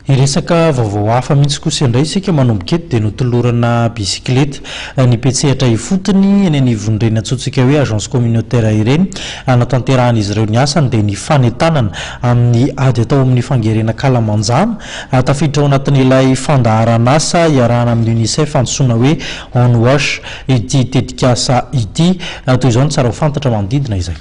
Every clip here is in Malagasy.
Iresaka vaovao hafa mihitsy kosa indray isika manomboka eto dia notolorana bisikileta nipetsehatra ifotony eny anivon'ireny antsointsika hoe agence communautaire ireny anatanterahana izy ireo ny asany dia ny fanentanana amin'ny ady atao amin'ny fangerena kalamanjana tafiditra ao anatin'ilay fandaharan'asa iarahana amin'ny UNICEF antsoina hoe On Wash ity tetikasa ity toy izao ny tsara ho fantatra manodidina izay.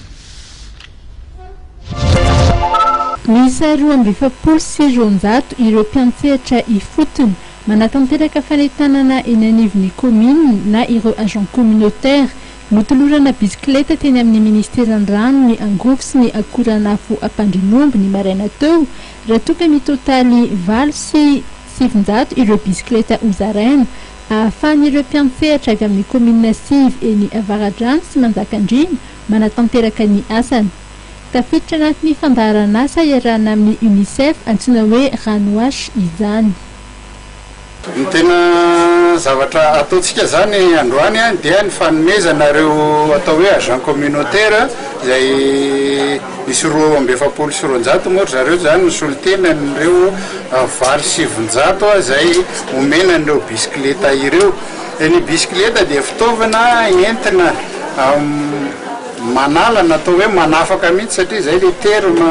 Miisa 2,700 ireo mpiantsehatra ifotony manatanteraka fanentanana eny anivon'ny commune na ireo agent communautaire notolorana bisikileta teny amin'ny ministeran-drano ny angovo sy ny akoranafo ampandrinomby ny maraina teo raha toka mitotaly 700 ireo bisikileta hozaraina ahafahan'ireo mpiantsehatra avy amin'ny commune Siv eny Avaradrano sy Manjakandriana manatanteraka ny asany. Tafiditra anatin'ny fandaharan'asa iarahana amin'ny UNICEF antsoina hoe On Wash izany. Ny tena zavatra ataontsika zany androany dia ny fanomezana ireo atao hoe agent communautaire izay misy 2,700 moa zareo zany ny solitena ireo 700 izay omena ireo bisikileta ireo. Ny bisikileta dia fitaovana entina manala natao hoe manafaka mihitsy satria zay le terme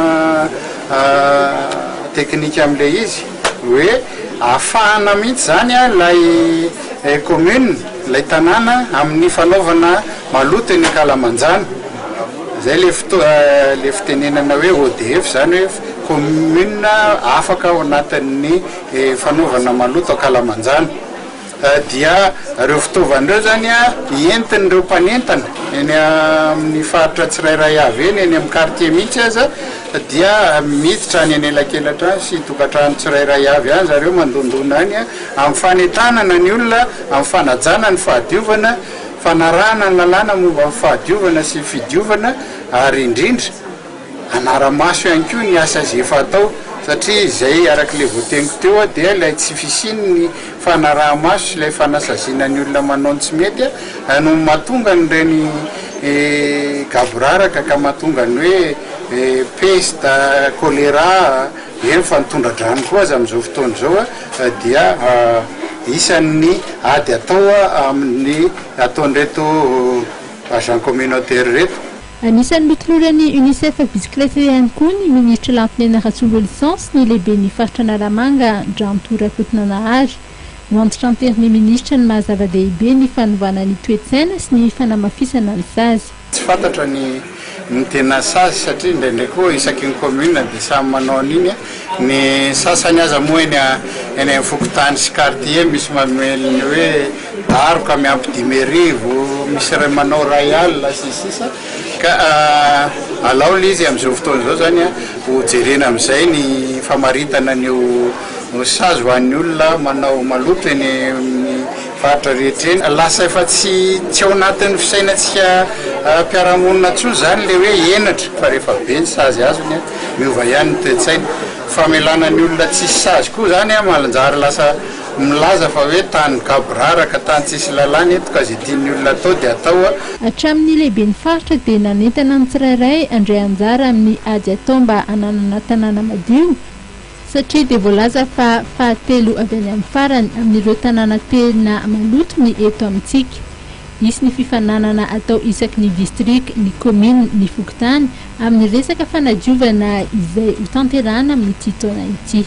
teknika am'le izy hoe afahana mihitsy zany lay commune lay tanàna amin'ny fanaovana maloto eny Kalamanjana zay le fitenenana hoe ODF zany hoe commune afaka ao anatin'ny fanaovana maloto ao Kalamanjana. Dia ireo fitaovan'ireo zany entin'ireo mpanentana eny amin'ny faritra tsirairay avy eny amin'ny quartier mihitsy aza dia miditra any anelakelatra sy tokantrano tsirairay avy any zareo mandondona any amin'ny fanentanana ny olona amin'ny fanajana ny fahadiovana fanarahana ny lalàna momba amin'ny fahadiovana sy fidiovana ary indrindra anara-maso ihany koa ny asa izay fatao satria izay arak'ilay voateniko teo dia ilay tsy fisiny ny fanaraha-maso sy ilay fanasaziana ny olona manao ny tsy mety no mahatonga n'ireny gaboraraka ka mahatonga ny hoe peste choléra eny fa nitondra-drano koa aza amin'izao fotoana izao dia isan'ny ady atao amin'ny ataon'ireto agent communautaire reto. Anisan'ny notolorany UNICEF bisikileta ihany koa ny ministra Lampiana Ratsongo Licence ny lehibe ny faritra Analamanga Drantoura Kotonanahary no antitra an-terin'ny ministra ny mahazava-dehibe ny fanovana ny toe-tsaina sy ny fanamafisana ny sazy. Tsy fantatra ny tena sazy satria indraindray koa isaky ny commune dia samy manao an'iny ny sasany aza moa eny amin'ny fokotany sy quartier misy mamelony hoe daroka miampy 10,000 misy ray manao rayal sy sisa ka alao izy amin'izao fotoana izao zany ho jerena amin'izay ny famaritana ny sazy ho an'ny olona manao maloto eny amin'ny faritra rehetra eny lasa efa tsy ao anatin'ny fisainantsika mpiarahamonina intsony zany le hoe enatra fa rehefa be ny sazy azony miova ihany ny toe-tsaina famelana ny olona tsisy sazy koa zany malanjary lasa milaza fa hoe tany gaboraraka tany tsisy lalàna eto ka zay tian'ny olona atao dia atao hatramin'ny lehibe ny faritra dia nanentana ny tsirairay andray anjara amin'ny ady atao mba hananana tanàna madio satria dia voalaza fa fahatelo avy any amin'ny farany amin'ireo tanàna tena maloto ny eto amintsika. Isy ny fifananana atao isaky ny district, ny commune, ny fokotany amin'ny resaka fanadiovana izay ho tanterahana amin'ity taona ity.